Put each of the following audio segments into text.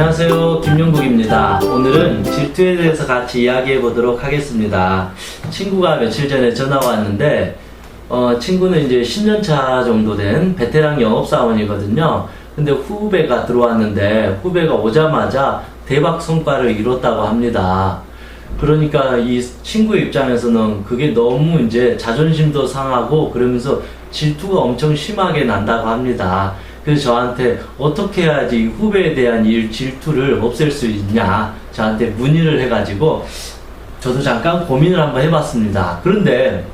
안녕하세요, 김용국입니다. 오늘은 질투에 대해서 같이 이야기해 보도록 하겠습니다. 친구가 며칠 전에 전화가 왔는데 친구는 이제 10년차 정도 된 베테랑 영업사원이거든요. 근데 후배가 들어왔는데 후배가 오자마자 대박 성과를 이뤘다고 합니다. 그러니까 이 친구 입장에서는 그게 너무 이제 자존심도 상하고 그러면서 질투가 엄청 심하게 난다고 합니다. 그래서 저한테 어떻게 해야지 후배에 대한 질투를 없앨 수 있냐 저한테 문의를 해가지고 저도 잠깐 고민을 한번 해봤습니다. 그런데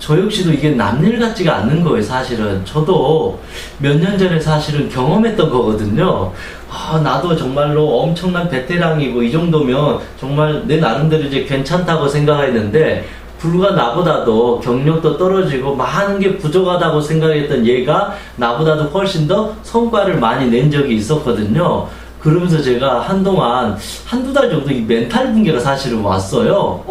저 역시도 이게 남일 같지가 않는 거예요. 사실은 저도 몇 년 전에 사실은 경험했던 거거든요. 나도 정말로 엄청난 베테랑이고 이 정도면 정말 내 나름대로 이제 괜찮다고 생각했는데 불과 나보다도 경력도 떨어지고 많은 게 부족하다고 생각했던 얘가 나보다도 훨씬 더 성과를 많이 낸 적이 있었거든요. 그러면서 제가 한동안 한두 달 정도 이 멘탈 붕괴가 사실은 왔어요.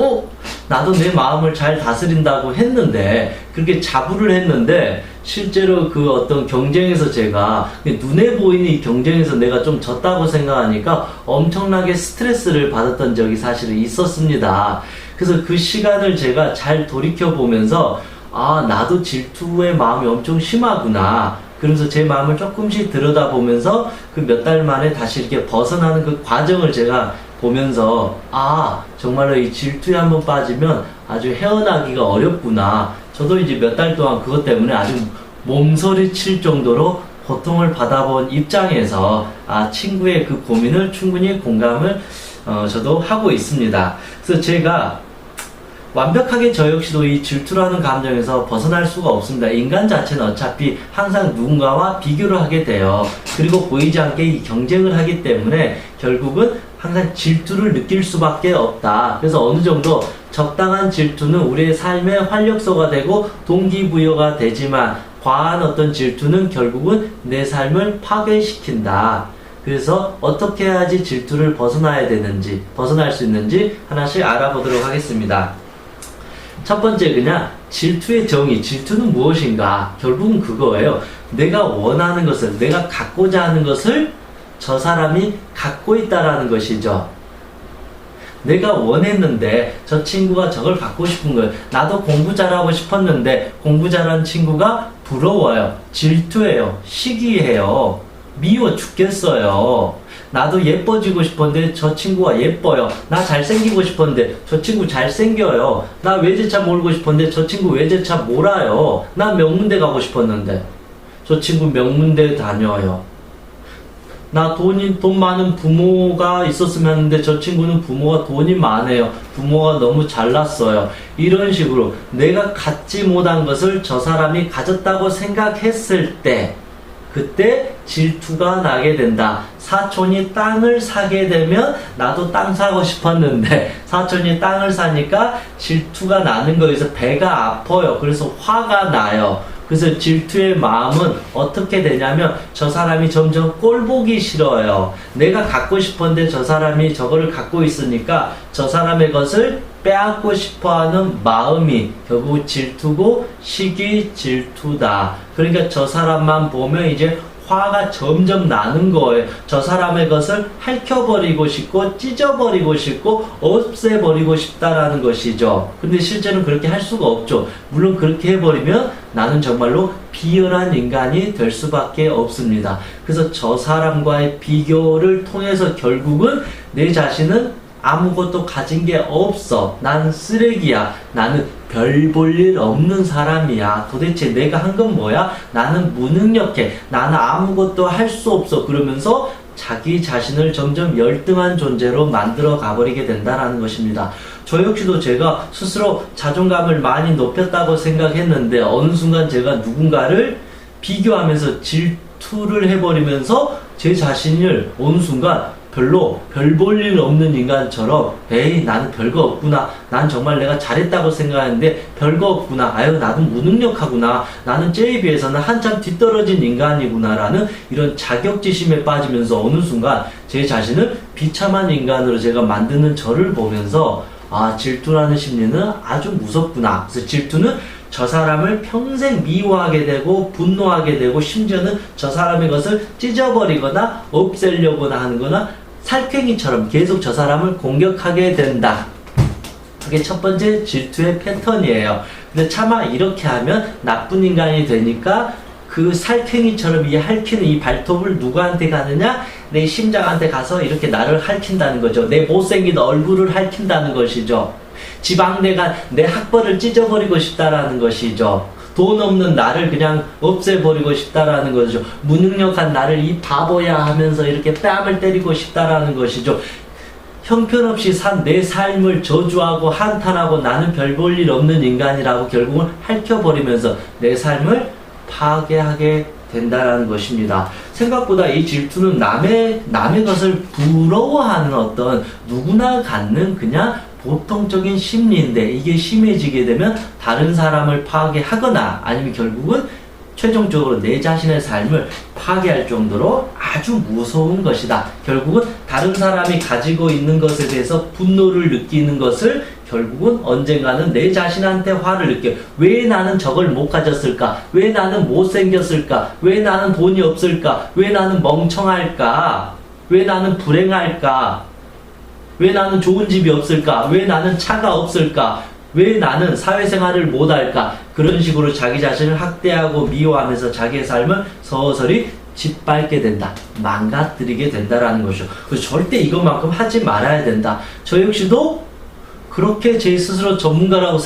나도 내 마음을 잘 다스린다고 했는데 그렇게 자부를 했는데 실제로 그 어떤 경쟁에서 제가 눈에 보이는 이 경쟁에서 내가 좀 졌다고 생각하니까 엄청나게 스트레스를 받았던 적이 사실은 있었습니다. 그래서 그 시간을 제가 잘 돌이켜보면서 나도 질투의 마음이 엄청 심하구나. 그러면서 제 마음을 조금씩 들여다보면서 그 몇 달 만에 다시 이렇게 벗어나는 그 과정을 제가 보면서 정말로 이 질투에 한번 빠지면 아주 헤어나기가 어렵구나. 저도 이제 몇 달 동안 그것 때문에 아주 몸서리 칠 정도로 고통을 받아본 입장에서 친구의 그 고민을 충분히 공감을 저도 하고 있습니다. 그래서 제가 완벽하게 저 역시도 이 질투라는 감정에서 벗어날 수가 없습니다. 인간 자체는 어차피 항상 누군가와 비교를 하게 돼요. 그리고 보이지 않게 이 경쟁을 하기 때문에 결국은 항상 질투를 느낄 수밖에 없다. 그래서 어느 정도 적당한 질투는 우리의 삶의 활력소가 되고 동기부여가 되지만 과한 어떤 질투는 결국은 내 삶을 파괴시킨다. 그래서 어떻게 해야지 질투를 벗어날 수 있는지 하나씩 알아보도록 하겠습니다. 첫 번째 그냥 질투의 정의, 질투는 무엇인가? 결국은 그거예요. 내가 원하는 것을, 내가 갖고자 하는 것을 저 사람이 갖고 있다라는 것이죠. 내가 원했는데 저 친구가 저걸 갖고 싶은 거예요. 나도 공부 잘하고 싶었는데 공부 잘하는 친구가 부러워요. 질투해요. 시기해요. 미워 죽겠어요. 나도 예뻐지고 싶었는데 저 친구가 예뻐요. 나 잘생기고 싶었는데 저 친구 잘생겨요. 나 외제차 몰고 싶었는데 저 친구 외제차 몰아요. 나 명문대 가고 싶었는데 저 친구 명문대 다녀요. 나 돈 많은 부모가 있었으면 하는데 저 친구는 부모가 돈이 많아요. 부모가 너무 잘났어요. 이런 식으로 내가 갖지 못한 것을 저 사람이 가졌다고 생각했을 때 그때 질투가 나게 된다. 사촌이 땅을 사게 되면 나도 땅 사고 싶었는데 사촌이 땅을 사니까 질투가 나는 거에서 배가 아파요. 그래서 화가 나요. 그래서 질투의 마음은 어떻게 되냐면 저 사람이 점점 꼴보기 싫어요. 내가 갖고 싶었는데 저 사람이 저거를 갖고 있으니까 저 사람의 것을 빼앗고 싶어하는 마음이 결국 질투고 시기 질투다. 그러니까 저 사람만 보면 이제 화가 점점 나는 거예요. 저 사람의 것을 핥혀버리고 싶고 찢어버리고 싶고 없애버리고 싶다라는 것이죠. 근데 실제는 그렇게 할 수가 없죠. 물론 그렇게 해버리면 나는 정말로 비열한 인간이 될 수밖에 없습니다. 그래서 저 사람과의 비교를 통해서 결국은 내 자신은 아무것도 가진 게 없어. 나는 쓰레기야. 나는 별 볼 일 없는 사람이야. 도대체 내가 한 건 뭐야? 나는 무능력해. 나는 아무것도 할 수 없어. 그러면서 자기 자신을 점점 열등한 존재로 만들어 가버리게 된다는 것입니다. 저 역시도 제가 스스로 자존감을 많이 높였다고 생각했는데 어느 순간 제가 누군가를 비교하면서 질투를 해버리면서 제 자신을 어느 순간 별로 별 볼 일 없는 인간처럼 에이 나는 별거 없구나. 난 정말 내가 잘했다고 생각하는데 별거 없구나. 나도 무능력하구나. 나는 쟤에 비해서는 한참 뒤떨어진 인간이구나 라는 이런 자격지심에 빠지면서 어느 순간 제 자신을 비참한 인간으로 제가 만드는 저를 보면서 질투라는 심리는 아주 무섭구나. 그래서 질투는 저 사람을 평생 미워하게 되고 분노하게 되고 심지어는 저 사람의 것을 찢어버리거나 없애려고 하는거나 살쾡이처럼 계속 저 사람을 공격하게 된다. 그게 첫 번째 질투의 패턴이에요. 근데 차마 이렇게 하면 나쁜 인간이 되니까 그 살쾡이처럼 이 핥히는 이 발톱을 누구한테 가느냐? 내 심장한테 가서 이렇게 나를 핥힌다는 거죠. 내 못생긴 얼굴을 핥힌다는 것이죠. 지방내가 내 학벌을 찢어버리고 싶다라는 것이죠. 돈 없는 나를 그냥 없애버리고 싶다라는 거죠. 무능력한 나를 이 바보야 하면서 이렇게 뺨을 때리고 싶다라는 것이죠. 형편없이 산 내 삶을 저주하고 한탄하고 나는 별 볼 일 없는 인간이라고 결국은 핥혀버리면서 내 삶을 파괴하게 된다라는 것입니다. 생각보다 이 질투는 남의 것을 부러워하는 어떤 누구나 갖는 그냥 보통적인 심리인데 이게 심해지게 되면 다른 사람을 파괴하거나 아니면 결국은 최종적으로 내 자신의 삶을 파괴할 정도로 아주 무서운 것이다. 결국은 다른 사람이 가지고 있는 것에 대해서 분노를 느끼는 것을 결국은 언젠가는 내 자신한테 화를 느껴. 왜 나는 저걸 못 가졌을까? 왜 나는 못생겼을까? 왜 나는 돈이 없을까? 왜 나는 멍청할까? 왜 나는 불행할까? 왜 나는 좋은 집이 없을까? 왜 나는 차가 없을까? 왜 나는 사회생활을 못할까? 그런 식으로 자기 자신을 학대하고 미워하면서 자기의 삶을 서서히 짓밟게 된다. 망가뜨리게 된다라는 것이죠. 그래서 절대 이것만큼 하지 말아야 된다. 저 역시도 그렇게 제 스스로 전문가라고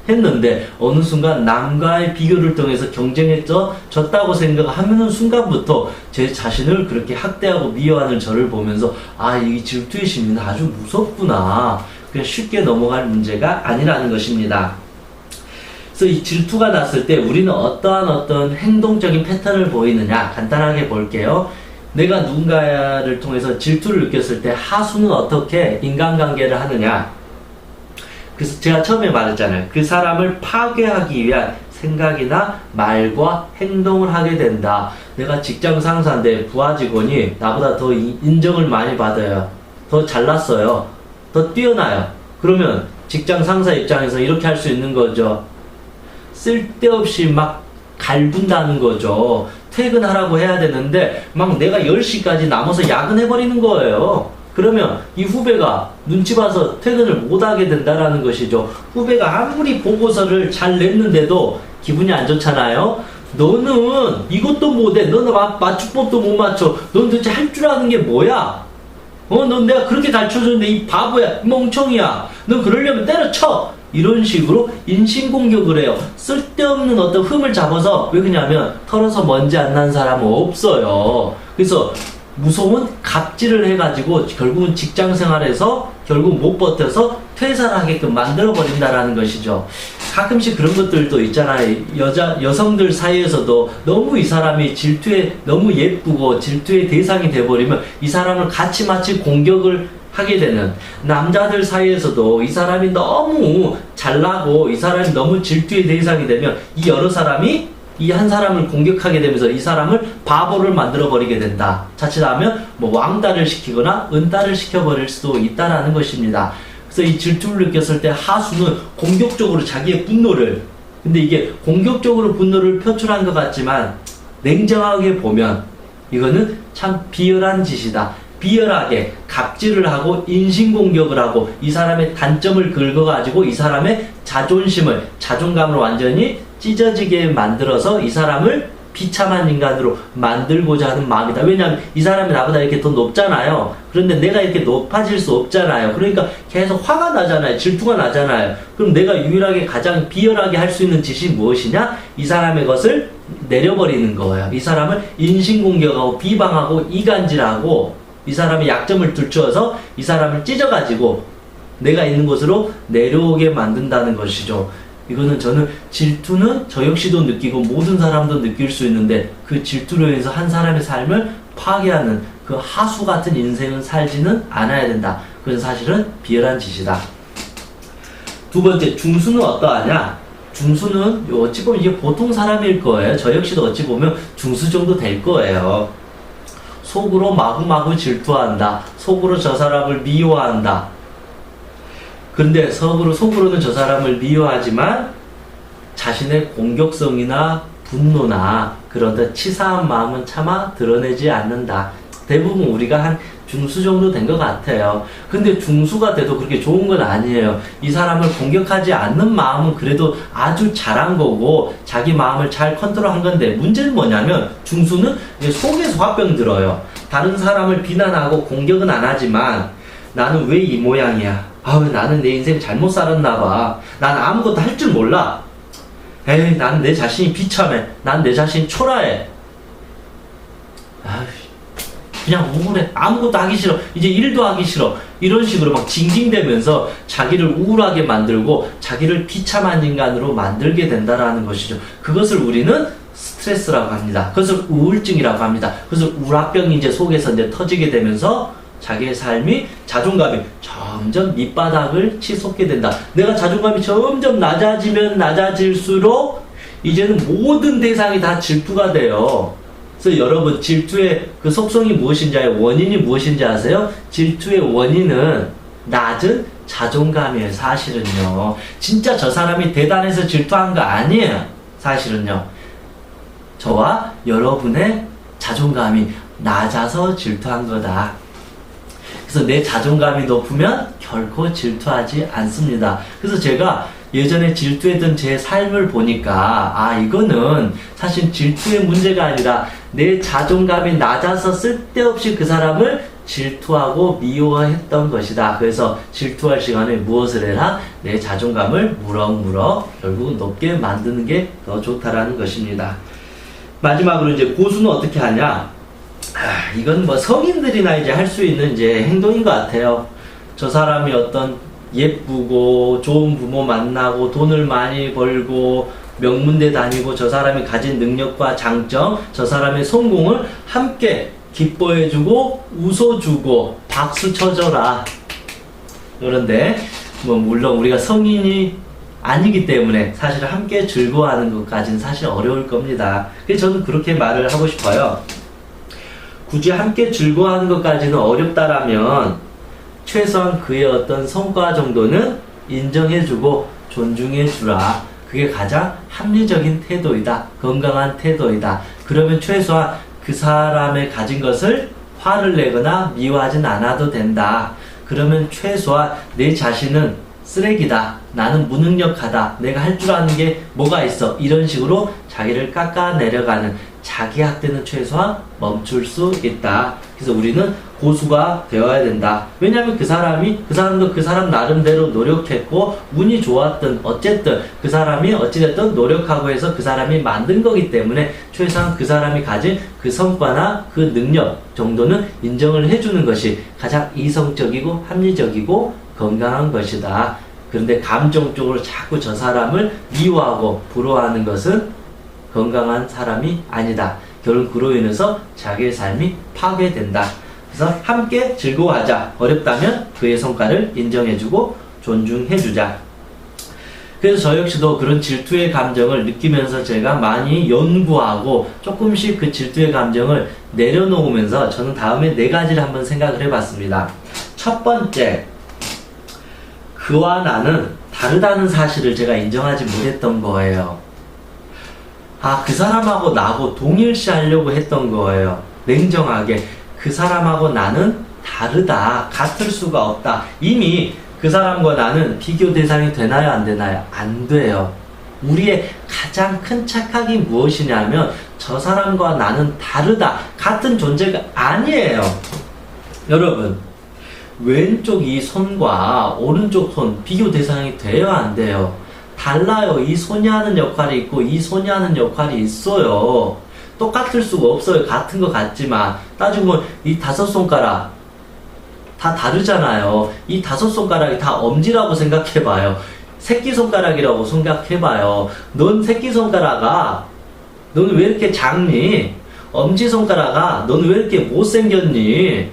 했는데 어느 순간 남과의 비교를 통해서 경쟁했졌다고 생각하는 순간부터 제 자신을 그렇게 학대하고 미워하는 저를 보면서 아, 이 질투의 심리는 아주 무섭구나. 그냥 쉽게 넘어갈 문제가 아니라는 것입니다. 그래서 이 질투가 났을 때 우리는 어떤 행동적인 패턴을 보이느냐 간단하게 볼게요. 내가 누군가를 통해서 질투를 느꼈을 때 하수는 어떻게 인간관계를 하느냐. 그래서 제가 처음에 말했잖아요. 그 사람을 파괴하기 위한 생각이나 말과 행동을 하게 된다. 내가 직장 상사인데 부하 직원이 나보다 더 인정을 많이 받아요. 더 잘났어요. 더 뛰어나요. 그러면 직장 상사 입장에서 이렇게 할 수 있는 거죠. 쓸데없이 막 갈군다는 거죠. 퇴근하라고 해야 되는데 막 내가 10시까지 남아서 야근해버리는 거예요. 그러면 이 후배가 눈치 봐서 퇴근을 못하게 된다라는 것이죠. 후배가 아무리 보고서를 잘 냈는데도 기분이 안 좋잖아요. 너는 이것도 못해. 너는 맞춤법도 못 맞춰. 넌 도대체 할 줄 아는 게 뭐야? 넌 내가 그렇게 가르쳐줬는데 이 바보야, 멍청이야. 넌 그러려면 때려쳐. 이런 식으로 인신공격을 해요. 쓸데없는 어떤 흠을 잡아서 왜 그러냐면 털어서 먼지 안 난 사람은 없어요. 그래서 무서운 갑질을 해가지고 결국은 직장 생활에서 결국 못 버텨서 퇴사를 하게끔 만들어버린다라는 것이죠. 가끔씩 그런 것들도 있잖아요. 여성들 사이에서도 너무 이 사람이 질투에 너무 예쁘고 질투의 대상이 돼버리면 이 사람을 같이 마치 공격을 하게 되는, 남자들 사이에서도 이 사람이 너무 잘나고 이 사람이 너무 질투의 대상이 되면 이 여러 사람이 이 한 사람을 공격하게 되면서 이 사람을 바보를 만들어 버리게 된다. 자칫하면 뭐 왕따를 시키거나 은따를 시켜버릴 수도 있다라는 것입니다. 그래서 이 질투를 느꼈을 때 하수는 공격적으로 자기의 분노를, 근데 이게 공격적으로 분노를 표출한 것 같지만 냉정하게 보면 이거는 참 비열한 짓이다. 비열하게 갑질을 하고 인신공격을 하고 이 사람의 단점을 긁어가지고 이 사람의 자존감을 완전히 찢어지게 만들어서 이 사람을 비참한 인간으로 만들고자 하는 마음이다. 왜냐하면 이 사람이 나보다 이렇게 더 높잖아요. 그런데 내가 이렇게 높아질 수 없잖아요. 그러니까 계속 화가 나잖아요. 질투가 나잖아요. 그럼 내가 유일하게 가장 비열하게 할 수 있는 짓이 무엇이냐? 이 사람의 것을 내려버리는 거예요. 이 사람을 인신공격하고 비방하고 이간질하고 이 사람의 약점을 들추어서 이 사람을 찢어가지고 내가 있는 곳으로 내려오게 만든다는 것이죠. 이거는 저는 질투는 저 역시도 느끼고 모든 사람도 느낄 수 있는데 그 질투로 인해서 한 사람의 삶을 파괴하는 그 하수 같은 인생을 살지는 않아야 된다. 그건 사실은 비열한 짓이다. 두 번째, 중수는 어떠하냐? 중수는 어찌 보면 이게 보통 사람일 거예요. 저 역시도 어찌 보면 중수 정도 될 거예요. 속으로 마구마구 질투한다. 속으로 저 사람을 미워한다. 근데 속으로는 저 사람을 미워하지만 자신의 공격성이나 분노나 그런 치사한 마음은 차마 드러내지 않는다. 대부분 우리가 한 중수 정도 된 것 같아요. 근데 중수가 돼도 그렇게 좋은 건 아니에요. 이 사람을 공격하지 않는 마음은 그래도 아주 잘한 거고 자기 마음을 잘 컨트롤한 건데, 문제는 뭐냐면 중수는 속에서 화병 들어요. 다른 사람을 비난하고 공격은 안 하지만 나는 왜 이 모양이야? 나는 내 인생 잘못 살았나 봐. 난 아무것도 할 줄 몰라. 에이, 나는 내 자신이 비참해. 난 내 자신이 초라해. 그냥 우울해. 아무것도 하기 싫어. 이제 일도 하기 싫어. 이런 식으로 막 징징대면서 자기를 우울하게 만들고 자기를 비참한 인간으로 만들게 된다라는 것이죠. 그것을 우리는 스트레스라고 합니다. 그것을 우울증이라고 합니다. 그것을 우울합병이 이제 속에서 이제 터지게 되면서 자기의 삶이, 자존감이 점점 밑바닥을 치솟게 된다. 내가 자존감이 점점 낮아지면 낮아질수록 이제는 모든 대상이 다 질투가 돼요. 그래서 여러분, 질투의 그 속성이 무엇인지, 원인이 무엇인지 아세요? 질투의 원인은 낮은 자존감이에요. 사실은요. 진짜 저 사람이 대단해서 질투한 거 아니에요. 사실은요. 저와 여러분의 자존감이 낮아서 질투한 거다. 그래서 내 자존감이 높으면 결코 질투하지 않습니다. 그래서 제가 예전에 질투했던 제 삶을 보니까 이거는 사실 질투의 문제가 아니라 내 자존감이 낮아서 쓸데없이 그 사람을 질투하고 미워했던 것이다. 그래서 질투할 시간에 무엇을 해라? 내 자존감을 무럭무럭 결국 높게 만드는 게 더 좋다라는 것입니다. 마지막으로 이제 고수는 어떻게 하냐? 이건 뭐 성인들이나 이제 할 수 있는 이제 행동인 것 같아요. 저 사람이 어떤 예쁘고 좋은 부모 만나고 돈을 많이 벌고 명문대 다니고 저 사람이 가진 능력과 장점, 저 사람의 성공을 함께 기뻐해주고 웃어주고 박수 쳐줘라. 그런데 뭐 물론 우리가 성인이 아니기 때문에 사실 함께 즐거워하는 것까지는 사실 어려울 겁니다. 그래서 저는 그렇게 말을 하고 싶어요. 굳이 함께 즐거워하는 것까지는 어렵다라면 최소한 그의 어떤 성과 정도는 인정해주고 존중해주라. 그게 가장 합리적인 태도이다. 건강한 태도이다. 그러면 최소한 그 사람의 가진 것을 화를 내거나 미워하진 않아도 된다. 그러면 최소한 내 자신은 쓰레기다. 나는 무능력하다. 내가 할 줄 아는 게 뭐가 있어. 이런 식으로 자기를 깎아내려가는 자기학대는 최소한 멈출 수 있다. 그래서 우리는 고수가 되어야 된다. 왜냐하면 그 사람도 그 사람 나름대로 노력했고 운이 좋았든 어쨌든 그 사람이 어찌됐든 노력하고 해서 그 사람이 만든 거기 때문에 최소한 그 사람이 가진 그 성과나 그 능력 정도는 인정을 해주는 것이 가장 이성적이고 합리적이고 건강한 것이다. 그런데 감정적으로 자꾸 저 사람을 미워하고 부러워하는 것은 건강한 사람이 아니다. 결국 그로 인해서 자기의 삶이 파괴된다. 그래서 함께 즐거워하자. 어렵다면 그의 성과를 인정해주고 존중해주자. 그래서 저 역시도 그런 질투의 감정을 느끼면서 제가 많이 연구하고 조금씩 그 질투의 감정을 내려놓으면서 저는 다음에 4가지를 한번 생각을 해봤습니다. 첫 번째, 그와 나는 다르다는 사실을 제가 인정하지 못했던 거예요. 그 사람하고 나하고 동일시하려고 했던 거예요. 냉정하게. 그 사람하고 나는 다르다. 같을 수가 없다. 이미 그 사람과 나는 비교 대상이 되나요? 안 되나요? 안 돼요. 우리의 가장 큰 착각이 무엇이냐면 저 사람과 나는 다르다. 같은 존재가 아니에요. 여러분, 왼쪽 이 손과 오른쪽 손 비교 대상이 돼요? 안 돼요? 달라요. 이 손이 하는 역할이 있고 이 손이 하는 역할이 있어요. 똑같을 수가 없어요. 같은 것 같지만 따지고 보면 이 5손가락 다 다르잖아요. 이 5손가락이 다 엄지라고 생각해봐요. 새끼손가락이라고 생각해봐요. 넌 새끼손가락아, 넌 왜 이렇게 작니? 엄지손가락아, 넌 왜 이렇게 못생겼니?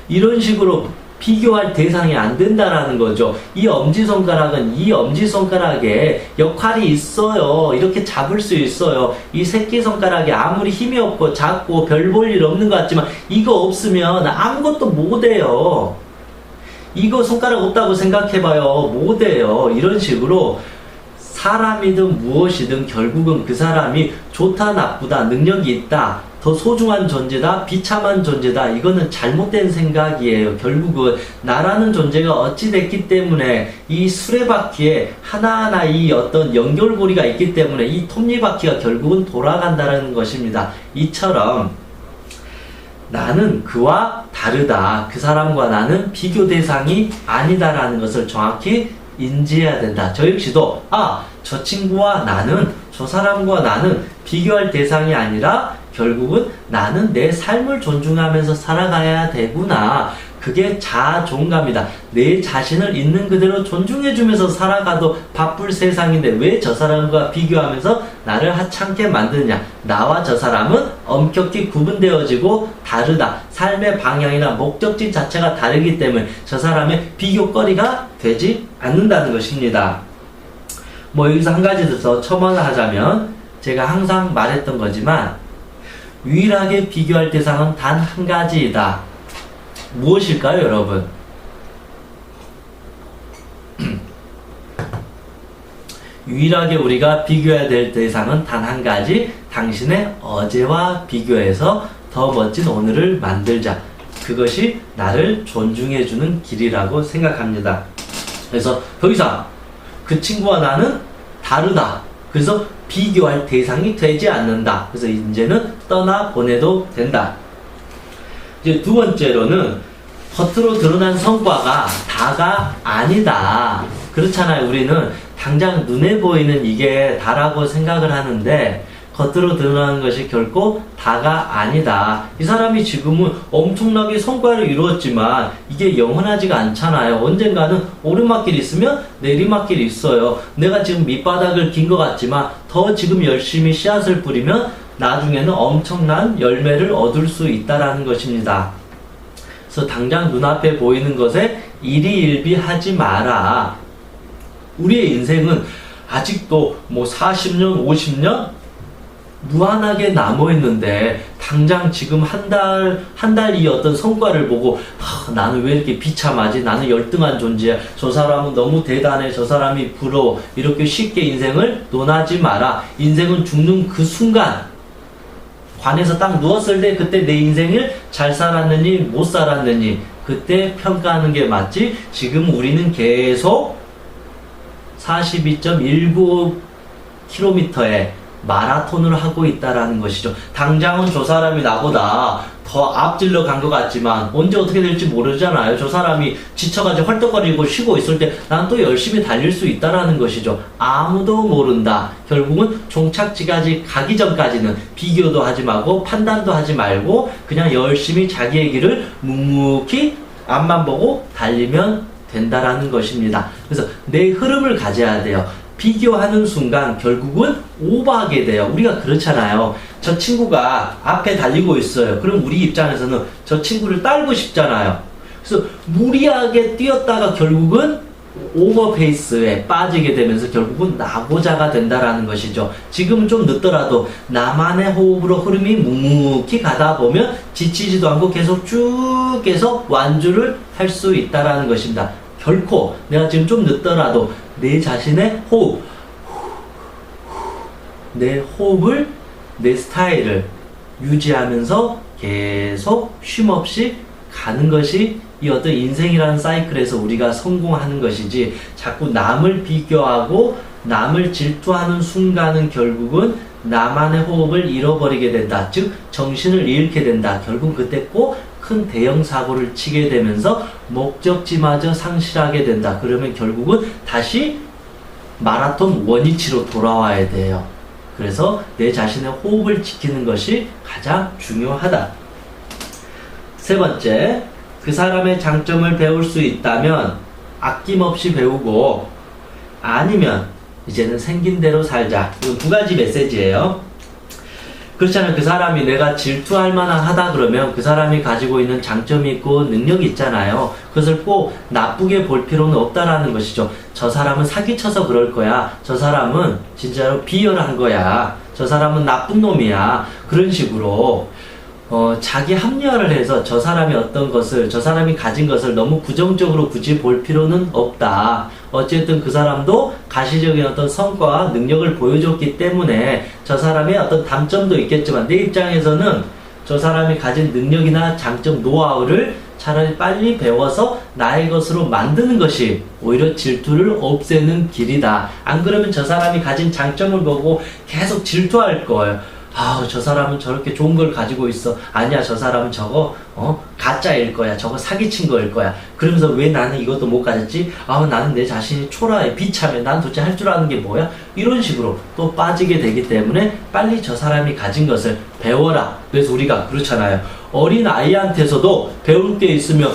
이런 식으로 비교할 대상이 안 된다라는 거죠. 이 엄지손가락은 이 엄지손가락에 역할이 있어요. 이렇게 잡을 수 있어요. 이 새끼손가락이 아무리 힘이 없고 작고 별 볼 일 없는 것 같지만 이거 없으면 아무것도 못해요. 이거 손가락 없다고 생각해봐요. 못해요. 이런 식으로 사람이든 무엇이든 결국은 그 사람이 좋다, 나쁘다, 능력이 있다, 더 소중한 존재다, 비참한 존재다, 이거는 잘못된 생각이에요. 결국은 나라는 존재가 어찌 됐기 때문에 이 수레바퀴에 하나하나 이 어떤 연결고리가 있기 때문에 이 톱니바퀴가 결국은 돌아간다는 것입니다. 이처럼 나는 그와 다르다, 그 사람과 나는 비교 대상이 아니다라는 것을 정확히 인지해야 된다. 저 역시도 저 친구와 나는, 저 사람과 나는 비교할 대상이 아니라 결국은 나는 내 삶을 존중하면서 살아가야 되구나. 그게 자존감이다. 내 자신을 있는 그대로 존중해주면서 살아가도 바쁠 세상인데 왜 저 사람과 비교하면서 나를 하찮게 만드냐. 나와 저 사람은 엄격히 구분되어지고 다르다. 삶의 방향이나 목적지 자체가 다르기 때문에 저 사람의 비교거리가 되지 않는다는 것입니다. 여기서 한 가지 더 첨언을 하자면, 제가 항상 말했던 거지만 유일하게 비교할 대상은 단 한 가지이다. 무엇일까요, 여러분? 유일하게 우리가 비교해야 될 대상은 단 한 가지, 당신의 어제와 비교해서 더 멋진 오늘을 만들자. 그것이 나를 존중해주는 길이라고 생각합니다. 그래서 더 이상 그 친구와 나는 다르다. 그래서 비교할 대상이 되지 않는다. 그래서 이제는 떠나보내도 된다. 이제 두 번째로는 겉으로 드러난 성과가 다가 아니다. 그렇잖아요. 우리는 당장 눈에 보이는 이게 다라고 생각을 하는데 겉으로 드러나는 것이 결코 다가 아니다. 이 사람이 지금은 엄청나게 성과를 이루었지만 이게 영원하지가 않잖아요. 언젠가는 오르막길이 있으면 내리막길이 있어요. 내가 지금 밑바닥을 긴 것 같지만 더 지금 열심히 씨앗을 뿌리면 나중에는 엄청난 열매를 얻을 수 있다라는 것입니다. 그래서 당장 눈앞에 보이는 것에 일희일비하지 마라. 우리의 인생은 아직도 40년, 50년 무한하게 남아있는데 당장 지금 한 달 이 어떤 성과를 보고 나는 왜 이렇게 비참하지? 나는 열등한 존재야. 저 사람은 너무 대단해. 저 사람이 부러워. 이렇게 쉽게 인생을 논하지 마라. 인생은 죽는 그 순간 관에서 딱 누웠을 때 그때 내 인생을 잘 살았느니 못 살았느니 그때 평가하는 게 맞지. 지금 우리는 계속 42.19km에 마라톤을 하고 있다라는 것이죠. 당장은 저 사람이 나보다 더 앞질러 간 것 같지만 언제 어떻게 될지 모르잖아요. 저 사람이 지쳐가지고 헐떡거리고 쉬고 있을 때 난 또 열심히 달릴 수 있다라는 것이죠. 아무도 모른다. 결국은 종착지까지 가기 전까지는 비교도 하지 말고 판단도 하지 말고 그냥 열심히 자기의 길을 묵묵히 앞만 보고 달리면 된다라는 것입니다. 그래서 내 흐름을 가져야 돼요. 비교하는 순간 결국은 오버하게 돼요. 우리가 그렇잖아요. 저 친구가 앞에 달리고 있어요. 그럼 우리 입장에서는 저 친구를 따르고 싶잖아요. 그래서 무리하게 뛰었다가 결국은 오버페이스에 빠지게 되면서 결국은 낙오자가 된다라는 것이죠. 지금은 좀 늦더라도 나만의 호흡으로 흐름이 묵묵히 가다 보면 지치지도 않고 계속 쭉 해서 완주를 할 수 있다라는 것입니다. 결코 내가 지금 좀 늦더라도 내 자신의 호흡, 내 호흡을, 내 스타일을 유지하면서 계속 쉼없이 가는 것이 이 어떤 인생이라는 사이클에서 우리가 성공하는 것이지, 자꾸 남을 비교하고 남을 질투하는 순간은 결국은 나만의 호흡을 잃어버리게 된다. 즉 정신을 잃게 된다. 결국 그때 꼭 큰 대형 사고를 치게 되면서 목적지마저 상실하게 된다. 그러면 결국은 다시 마라톤 원위치로 돌아와야 돼요. 그래서 내 자신의 호흡을 지키는 것이 가장 중요하다. 세 번째, 그 사람의 장점을 배울 수 있다면 아낌없이 배우고, 아니면 이제는 생긴 대로 살자. 이건 두 가지 메시지예요. 그렇잖아요. 그 사람이 내가 질투할 만하다 그러면 그 사람이 가지고 있는 장점이 있고 능력이 있잖아요. 그것을 꼭 나쁘게 볼 필요는 없다라는 것이죠. 저 사람은 사기쳐서 그럴 거야. 저 사람은 진짜로 비열한 거야. 저 사람은 나쁜 놈이야. 그런 식으로 자기 합리화를 해서 저 사람이 어떤 것을, 저 사람이 가진 것을 너무 부정적으로 굳이 볼 필요는 없다. 어쨌든 그 사람도 가시적인 어떤 성과와 능력을 보여줬기 때문에 저 사람의 어떤 단점도 있겠지만 내 입장에서는 저 사람이 가진 능력이나 장점, 노하우를 차라리 빨리 배워서 나의 것으로 만드는 것이 오히려 질투를 없애는 길이다. 안 그러면 저 사람이 가진 장점을 보고 계속 질투할 거예요. 아, 저 사람은 저렇게 좋은 걸 가지고 있어. 아니야, 저 사람은 저거 가짜일 거야. 저거 사기친 거일 거야. 그러면서 왜 나는 이것도 못 가졌지? 아, 나는 내 자신이 초라해, 비참해. 난 도대체 할 줄 아는 게 뭐야? 이런 식으로 또 빠지게 되기 때문에 빨리 저 사람이 가진 것을 배워라. 그래서 우리가 그렇잖아요. 어린 아이한테서도 배울 게 있으면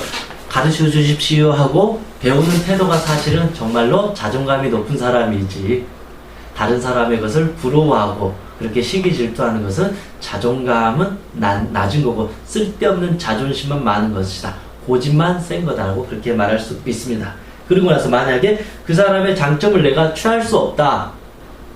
가르쳐 주십시오 하고 배우는 태도가 사실은 정말로 자존감이 높은 사람이지, 다른 사람의 것을 부러워하고 그렇게 시기 질투하는 것은 자존감은 낮은 거고 쓸데없는 자존심만 많은 것이다. 고집만 센 거다라고 그렇게 말할 수 있습니다. 그리고 나서 만약에 그 사람의 장점을 내가 취할 수 없다.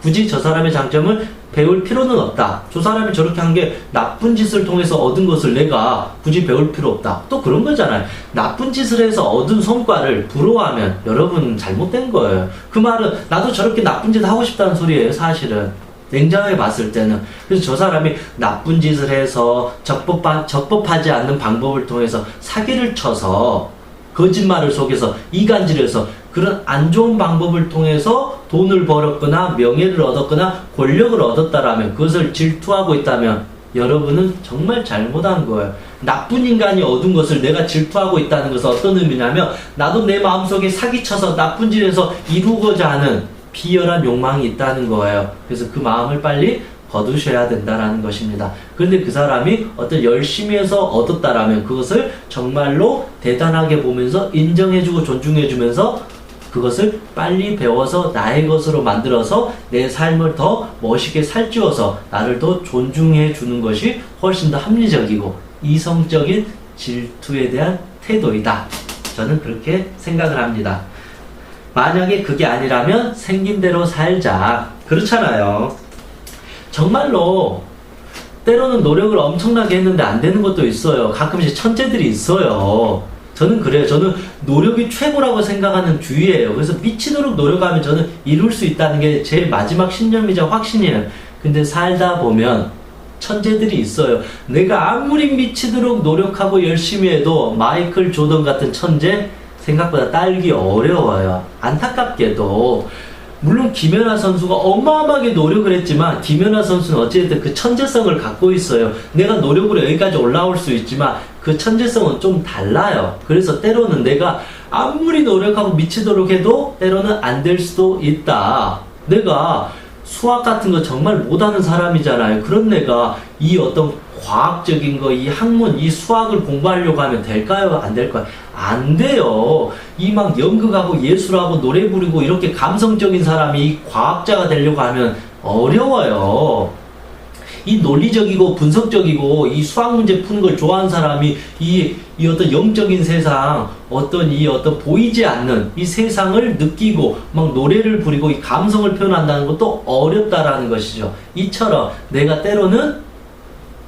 굳이 저 사람의 장점을 배울 필요는 없다. 저 사람이 저렇게 한 게 나쁜 짓을 통해서 얻은 것을 내가 굳이 배울 필요 없다. 또 그런 거잖아요. 나쁜 짓을 해서 얻은 성과를 부러워하면 여러분 잘못된 거예요. 그 말은 나도 저렇게 나쁜 짓 하고 싶다는 소리예요, 사실은. 냉정하게 봤을 때는. 그래서 저 사람이 나쁜 짓을 해서 적법하지 않는 방법을 통해서 사기를 쳐서 거짓말을 속여서 이간질해서 그런 안 좋은 방법을 통해서 돈을 벌었거나 명예를 얻었거나 권력을 얻었다라면, 그것을 질투하고 있다면 여러분은 정말 잘못한 거예요. 나쁜 인간이 얻은 것을 내가 질투하고 있다는 것은 어떤 의미냐면 나도 내 마음속에 사기쳐서 나쁜 짓에서 이루고자 하는 비열한 욕망이 있다는 거예요. 그래서 그 마음을 빨리 거두셔야 된다는 것입니다. 그런데 그 사람이 어떤 열심히 해서 얻었다라면 그것을 정말로 대단하게 보면서 인정해주고 존중해주면서 그것을 빨리 배워서 나의 것으로 만들어서 내 삶을 더 멋있게 살찌워서 나를 더 존중해주는 것이 훨씬 더 합리적이고 이성적인 질투에 대한 태도이다. 저는 그렇게 생각을 합니다. 만약에 그게 아니라면 생긴 대로 살자. 그렇잖아요. 정말로 때로는 노력을 엄청나게 했는데 안 되는 것도 있어요. 가끔씩 천재들이 있어요. 저는 그래요. 저는 노력이 최고라고 생각하는 주의예요. 그래서 미치도록 노력하면 저는 이룰 수 있다는 게 제 마지막 신념이자 확신이에요. 근데 살다 보면 천재들이 있어요. 내가 아무리 미치도록 노력하고 열심히 해도 마이클 조던 같은 천재 생각보다 따르기 어려워요. 안타깝게도. 물론 김연아 선수가 어마어마하게 노력을 했지만 김연아 선수는 어쨌든 그 천재성을 갖고 있어요. 내가 노력으로 여기까지 올라올 수 있지만 그 천재성은 좀 달라요. 그래서 때로는 내가 아무리 노력하고 미치도록 해도 때로는 안 될 수도 있다. 내가 수학 같은 거 정말 못하는 사람이잖아요. 그런 내가 이 어떤 과학적인 거, 이 학문, 이 수학을 공부하려고 하면 될까요? 안 될까요? 안 돼요. 이 막 연극하고 예술하고 노래 부르고 이렇게 감성적인 사람이 과학자가 되려고 하면 어려워요. 이 논리적이고 분석적이고 이 수학 문제 푸는 걸 좋아하는 사람이 이 어떤 영적인 세상, 어떤 보이지 않는 이 세상을 느끼고 막 노래를 부리고 이 감성을 표현한다는 것도 어렵다라는 것이죠. 이처럼 내가 때로는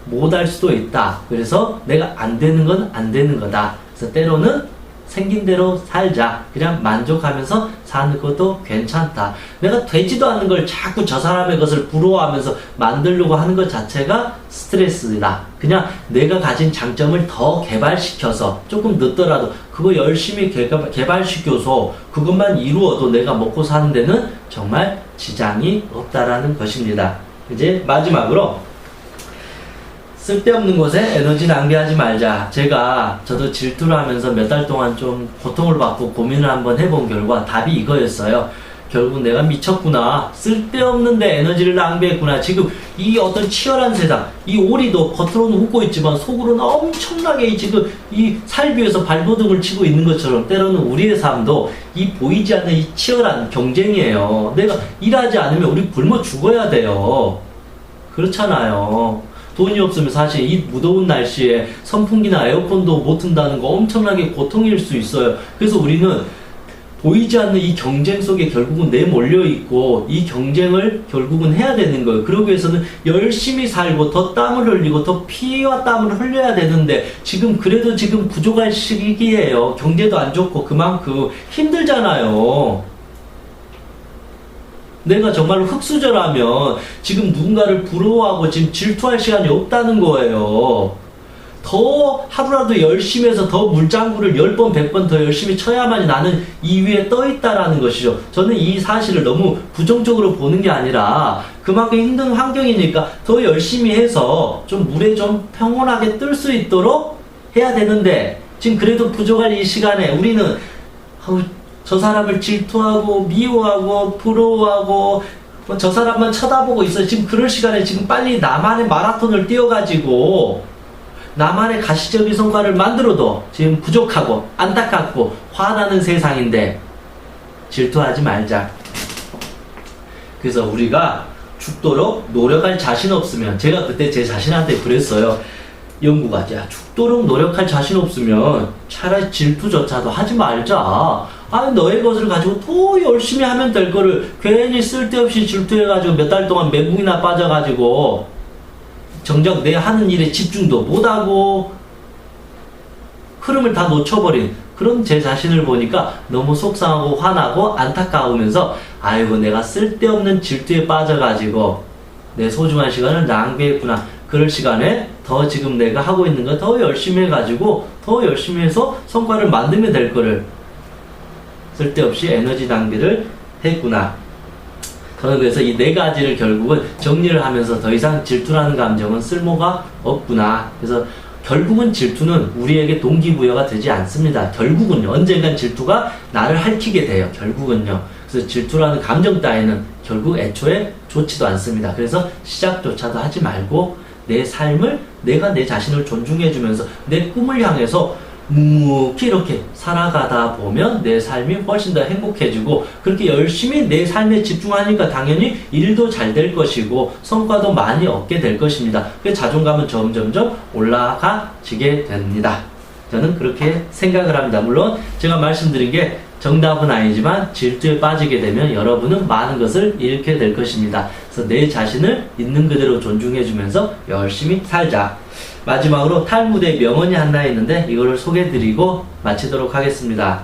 못할 수도 있다. 그래서 내가 안 되는 건 안 되는 거다. 그래서 때로는 생긴 대로 살자. 그냥 만족하면서 사는 것도 괜찮다. 내가 되지도 않는 걸 자꾸 저 사람의 것을 부러워하면서 만들려고 하는 것 자체가 스트레스다. 그냥 내가 가진 장점을 더 개발시켜서 조금 늦더라도 그거 열심히 개발시켜서 그것만 이루어도 내가 먹고 사는 데는 정말 지장이 없다라는 것입니다. 이제 마지막으로 쓸데없는 곳에 에너지 낭비하지 말자. 저도 질투를 하면서 몇 달 동안 좀 고통을 받고 고민을 한번 해본 결과 답이 이거였어요. 결국 내가 미쳤구나. 쓸데없는 데 에너지를 낭비했구나. 지금 이 어떤 치열한 세상, 이 오리도 겉으로는 웃고 있지만 속으로는 엄청나게 지금 이 살비에서 발버둥을 치고 있는 것처럼 때로는 우리의 삶도 이 보이지 않는 이 치열한 경쟁이에요. 내가 일하지 않으면 우리 굶어 죽어야 돼요. 그렇잖아요. 돈이 없으면 사실 이 무더운 날씨에 선풍기나 에어컨도 못 튼다는 거 엄청나게 고통일 수 있어요. 그래서 우리는 보이지 않는 이 경쟁 속에 결국은 내몰려 있고 이 경쟁을 결국은 해야 되는 거예요. 그러기 위해서는 열심히 살고 더 땀을 흘리고 더 피와 땀을 흘려야 되는데 지금 그래도 지금 부족할 시기예요. 경제도 안 좋고 그만큼 힘들잖아요. 내가 정말로 흙수저라면 지금 누군가를 부러워하고 지금 질투할 시간이 없다는 거예요. 더 하루라도 열심히 해서 더 물장구를 10번, 100번 더 열심히 쳐야만이 나는 이 위에 떠 있다라는 것이죠. 저는 이 사실을 너무 부정적으로 보는 게 아니라 그만큼 힘든 환경이니까 더 열심히 해서 좀 물에 좀 평온하게 뜰 수 있도록 해야 되는데 지금 그래도 부족할 이 시간에 우리는 저 사람을 질투하고 미워하고 부러워하고 저 사람만 쳐다보고 있어. 지금 그럴 시간에 지금 빨리 나만의 마라톤을 뛰어가지고 나만의 가시적인 성과를 만들어도 지금 부족하고 안타깝고 화나는 세상인데 질투하지 말자. 그래서 우리가 죽도록 노력할 자신 없으면 제가 그때 제 자신한테 그랬어요. 영구가 야 죽도록 노력할 자신 없으면 차라리 질투조차도 하지 말자. 아니 너의 것을 가지고 더 열심히 하면 될 거를 괜히 쓸데없이 질투해가지고 몇 달 동안 멘붕이나 빠져가지고 정작 내 하는 일에 집중도 못하고 흐름을 다 놓쳐버린 그런 제 자신을 보니까 너무 속상하고 화나고 안타까우면서 아이고 내가 쓸데없는 질투에 빠져가지고 내 소중한 시간을 낭비했구나. 그럴 시간에 더 지금 내가 하고 있는 거 더 열심히 해가지고 더 열심히 해서 성과를 만들면 될 거를 쓸데없이 에너지 낭비를 했구나. 저는 그래서 이 네 가지를 결국은 정리를 하면서 더 이상 질투라는 감정은 쓸모가 없구나. 그래서 결국은 질투는 우리에게 동기부여가 되지 않습니다. 결국은요. 언젠간 질투가 나를 핥히게 돼요. 결국은요. 그래서 질투라는 감정 따위는 결국 애초에 좋지도 않습니다. 그래서 시작조차도 하지 말고 내 삶을 내가 내 자신을 존중해주면서 내 꿈을 향해서 묵묵히 이렇게 살아가다 보면 내 삶이 훨씬 더 행복해지고 그렇게 열심히 내 삶에 집중하니까 당연히 일도 잘 될 것이고 성과도 많이 얻게 될 것입니다. 그 자존감은 점점점 올라가지게 됩니다. 저는 그렇게 생각을 합니다. 물론 제가 말씀드린 게 정답은 아니지만 질투에 빠지게 되면 여러분은 많은 것을 잃게 될 것입니다. 그래서 내 자신을 있는 그대로 존중해주면서 열심히 살자. 마지막으로 탈무드의 명언이 하나 있는데 이거를 소개해드리고 마치도록 하겠습니다.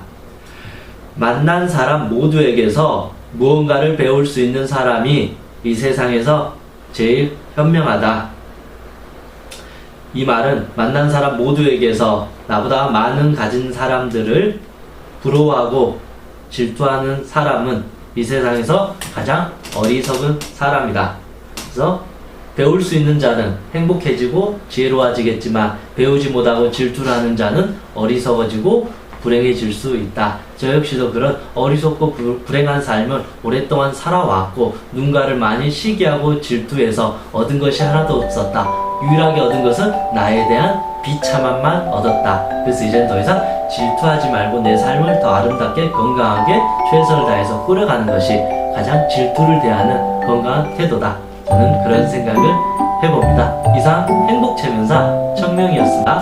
만난 사람 모두에게서 무언가를 배울 수 있는 사람이 이 세상에서 제일 현명하다. 이 말은 만난 사람 모두에게서 나보다 많은 가진 사람들을 부러워하고 질투하는 사람은 이 세상에서 가장 어리석은 사람이다. 그래서 배울 수 있는 자는 행복해지고 지혜로워지겠지만 배우지 못하고 질투를 하는 자는 어리석어지고 불행해질 수 있다. 저 역시도 그런 어리석고 불행한 삶을 오랫동안 살아왔고 누군가를 많이 시기하고 질투해서 얻은 것이 하나도 없었다. 유일하게 얻은 것은 나에 대한 비참함만 얻었다. 그래서 이젠 더 이상 질투하지 말고 내 삶을 더 아름답게 건강하게 최선을 다해서 꾸려가는 것이 가장 질투를 대하는 건강한 태도다. 저는 그런 생각을 해봅니다. 이상 행복체면사 청명이었습니다.